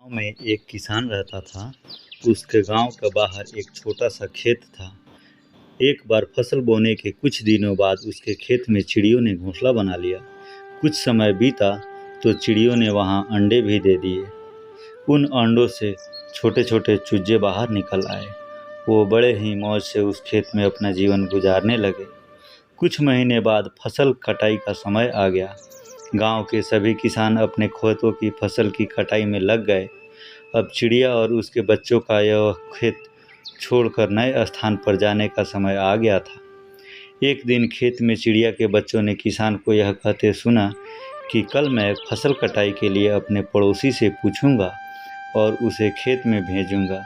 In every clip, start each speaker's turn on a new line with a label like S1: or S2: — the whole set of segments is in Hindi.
S1: गाँव में एक किसान रहता था। उसके गांव के बाहर एक छोटा सा खेत था। एक बार फसल बोने के कुछ दिनों बाद उसके खेत में चिड़ियों ने घोंसला बना लिया। कुछ समय बीता तो चिड़ियों ने वहां अंडे भी दे दिए। उन अंडों से छोटे छोटे चूजे बाहर निकल आए। वो बड़े ही मौज से उस खेत में अपना जीवन गुजारने लगे। कुछ महीने बाद फसल कटाई का समय आ गया। गांव के सभी किसान अपने खेतों की फसल की कटाई में लग गए। अब चिड़िया और उसके बच्चों का यह खेत छोड़कर नए स्थान पर जाने का समय आ गया था। एक दिन खेत में चिड़िया के बच्चों ने किसान को यह कहते सुना कि कल मैं फसल कटाई के लिए अपने पड़ोसी से पूछूंगा और उसे खेत में भेजूंगा।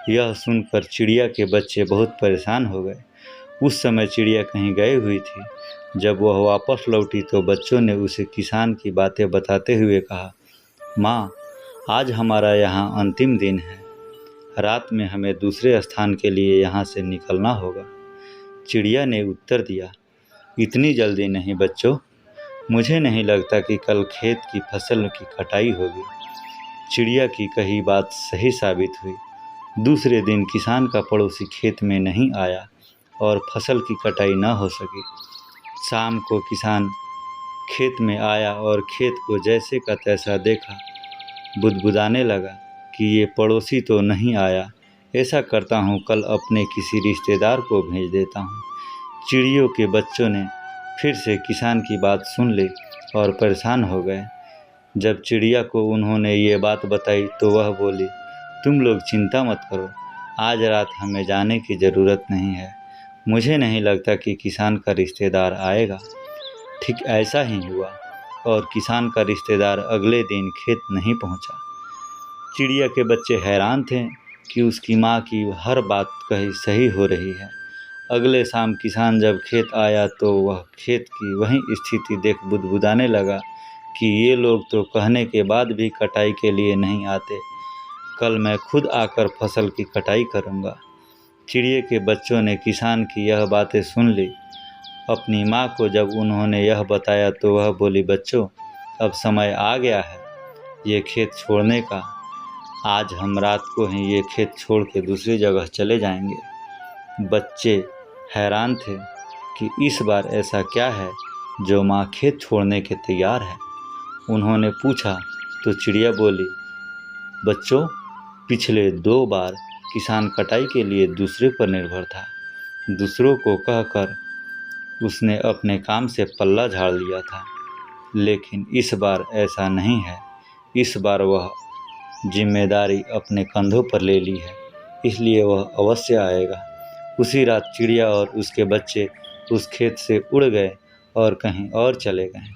S1: यह सुनकर चिड़िया के बच्चे बहुत परेशान हो गए। उस समय चिड़िया कहीं गई हुई थी। जब वह वापस लौटी तो बच्चों ने उसे किसान की बातें बताते हुए कहा, माँ, आज हमारा यहाँ अंतिम दिन है। रात में हमें दूसरे स्थान के लिए यहाँ से निकलना होगा। चिड़िया ने उत्तर दिया, इतनी जल्दी नहीं बच्चों, मुझे नहीं लगता कि कल खेत की फसल की कटाई होगी। चिड़िया की कही बात सही साबित हुई। दूसरे दिन किसान का पड़ोसी खेत में नहीं आया और फसल की कटाई न हो सकी। शाम को किसान खेत में आया और खेत को जैसे का तैसा देखा। बुदबुदाने लगा कि ये पड़ोसी तो नहीं आया। ऐसा करता हूँ, कल अपने किसी रिश्तेदार को भेज देता हूँ। चिड़ियों के बच्चों ने फिर से किसान की बात सुन ली और परेशान हो गए। जब चिड़िया को उन्होंने ये बात बताई तो वह बोली, तुम लोग चिंता मत करो, आज रात हमें जाने की ज़रूरत नहीं है। मुझे नहीं लगता कि किसान का रिश्तेदार आएगा। ठीक ऐसा ही हुआ और किसान का रिश्तेदार अगले दिन खेत नहीं पहुंचा। चिड़िया के बच्चे हैरान थे कि उसकी माँ की हर बात कही सही हो रही है। अगले शाम किसान जब खेत आया तो वह खेत की वही स्थिति देख बुदबुदाने लगा कि ये लोग तो कहने के बाद भी कटाई के लिए नहीं आते। कल मैं खुद आकर फसल की कटाई करूँगा। चिड़िया के बच्चों ने किसान की यह बातें सुन ली। अपनी माँ को जब उन्होंने यह बताया तो वह बोली, बच्चों, अब समय आ गया है ये खेत छोड़ने का। आज हम रात को ही ये खेत छोड़ के दूसरी जगह चले जाएंगे। बच्चे हैरान थे कि इस बार ऐसा क्या है जो माँ खेत छोड़ने के तैयार है। उन्होंने पूछा तो चिड़िया बोली, बच्चों, पिछले 2 बार किसान कटाई के लिए दूसरे पर निर्भर था। दूसरों को कहकर उसने अपने काम से पल्ला झाड़ लिया था, लेकिन इस बार ऐसा नहीं है। इस बार वह जिम्मेदारी अपने कंधों पर ले ली है, इसलिए वह अवश्य आएगा। उसी रात चिड़िया और उसके बच्चे उस खेत से उड़ गए और कहीं और चले गए।